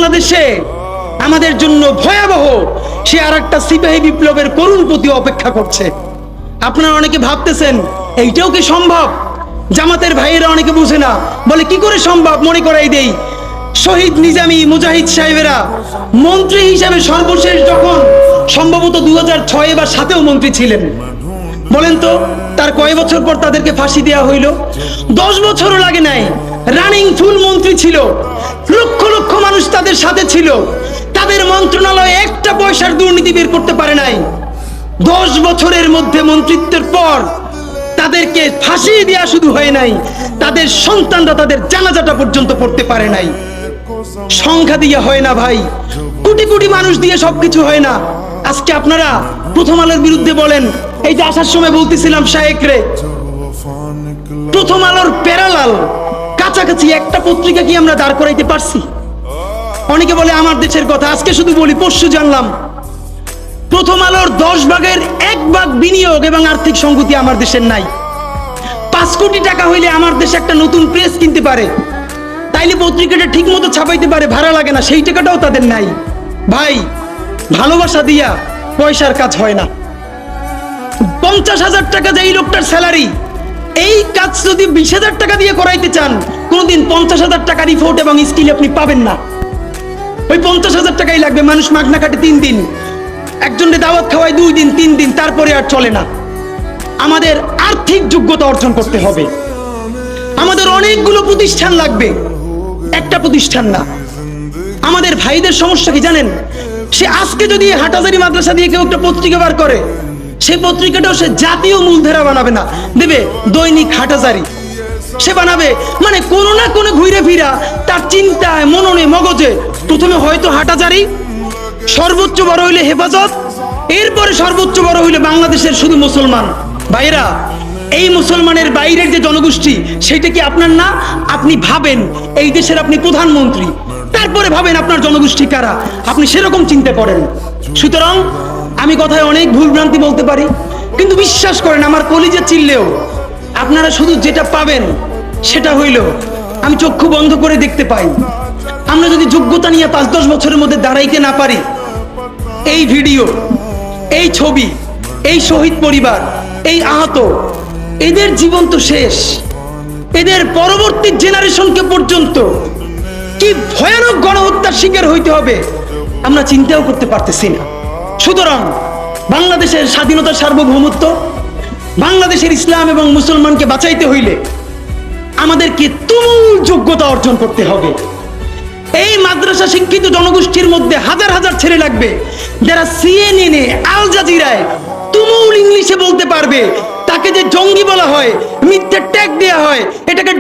বাংলাদেশে আমাদের জন্য ভয়াবহ সে আরেকটা সিপাহী বিপ্লবের করুণ প্রতি অপেক্ষা করছে। আপনারা অনেকে ভাবতেছেন এইটাও কি সম্ভব? জামাতের ভাইয়েরা অনেকে বুঝে না, বলে কি করে সম্ভব? মনে করাই দেই, শহীদ নিজামী মুজাহিদ সাহেবেরা মন্ত্রী হিসাবে সর্বশেষ যখন সম্ভবত 2006 বা 2007-এও মন্ত্রী ছিলেন, বলেন তো তার কয় বছর পর তাদেরকে ফাঁসি দেওয়া হইল? 10 বছরও লাগে নাই। রানিং ফুল মন্ত্রী ছিল, লক্ষ লক্ষ মানুষ তাদের সাথে ছিল, তাদের মন্ত্রণালয়ে একটা পয়সার দুর্নীতি বের করতে পারে নাই। 10 বছরের মধ্যে মন্ত্রিত্বের পর তাদেরকে ফাঁসি দেওয়া শুধু হয় নাই, তাদের সন্তানরা তাদের জানাজাটা পর্যন্ত পড়তে পারে নাই। সংখ্যা দিয়ে হয় না ভাই, কোটি কোটি মানুষ দিয়ে সবকিছু হয় না। আজকে আপনারা প্রথম আলোর বিরুদ্ধে বলেন, এই যে আসার সময় বলতেছিলাম শায়েকরে, প্রথম আলোর প্যারালাল কাছাকাছি একটা পত্রিকা কি আমরা দাঁড় করাইতে পারছি? অনেকে বলে আমার দেশের কথা, আজকে শুধু বলি, পরশু জানলাম প্রথম আলোর 10 ভাগের 1 ভাগ বিনিয়োগ এবং আর্থিক সংগতি আমার দেশের নাই। 5 কোটি টাকা হইলে আমার দেশে একটা নতুন প্রেস কিনতে পারে, তাইলে পত্রিকাটা ঠিক মতো ছাপাইতে পারে, ভাড়া লাগে না, সেই টাকাটাও তাদের নাই। ভাই, ভালোবাসা দিয়া পয়সার কাজ হয় না। 50,000 টাকা যে এই লোকটার স্যালারি, এই কাজ যদি 20,000 টাকা দিয়ে করাইতে চান, কোনদিন 50,000 টাকা রিপোর্ট এবং স্কিল আপনি পাবেন না। ওই 50,000 টাকাই লাগবে। মানুষ মাগনা কাটে 3 দিন, একজনকে দাওয়াত খাওয়ায় 2 দিন 3 দিন, তারপরে আর চলে না। আমাদের আর্থিক যোগ্যতা অর্জন করতে হবে। আমাদের অনেকগুলো প্রতিষ্ঠান লাগবে, একটা প্রতিষ্ঠান না। আমাদের ভাইদের সমস্যা কি জানেন? সে আজকে যদি হাটহাজারী মাদ্রাসা দিয়ে কেউ একটা পত্রিকা বার করে, সেই পত্রিকাটাও সে জাতীয় মূলধারা বানাবে না, দেবে দৈনিক হাটহাজারী সে বানাবে। মানে কোনো না কোনো ঘুরে ফিরা তার চিন্তায়, মননে, মগজে প্রথমে হয়তো হাটহাজারী, সর্বোচ্চ বড় হইলে হেফাজত, এরপরে সর্বোচ্চ বড় হইলে বাংলাদেশের শুধু মুসলমান। ভাইরা, এই মুসলমানের বাইরের যে জনগোষ্ঠী, সেটা কি আপনার না? আপনি ভাবেন এই দেশের আপনি প্রধানমন্ত্রী, তারপরে ভাবেন আপনার জনগোষ্ঠী কারা, আপনি সেরকম চিন্তা করেন। সুতরাং আমি কথায় অনেক ভুলভ্রান্তি বলতে পারি, কিন্তু বিশ্বাস করেন আমার কলিজা চিল্লেও আপনারা শুধু যেটা পাবেন সেটা হইল আমি চক্ষু বন্ধ করে দেখতে পাই। আমরা যদি যোগ্যতা নিয়ে 5-10 বছরের মধ্যে দাঁড়াইতে না পারি, এই ভিডিও, এই ছবি, এই শহীদ পরিবার, এই আহত, এদের জীবন তো শেষ। এদের পরবর্তী জেনারেশনকে পর্যন্ত কি ভয়ানক গণহত্যার শিকার হইতে হবে আমরা চিন্তাও করতে পারতেছি না। সুতরাং বাংলাদেশের স্বাধীনতার সার্বভৌমত্ব, বাংলাদেশের ইসলাম এবং মুসলমানকে বাঁচাইতে হইলে আমাদেরকে তুমুল যোগ্যতা অর্জন করতে হবে। এই মাদ্রাসা শিক্ষিত জনগোষ্ঠীর মধ্যে হাজার হাজার ছেলে লাগবে যারা CNN-এ, আল জাজিরায় তুমুল ইংলিশে বলতে পারবে। তাকে যে জঙ্গি বলা হয়, মিথ্যা ট্যাগ দেওয়া হয়, এটাকে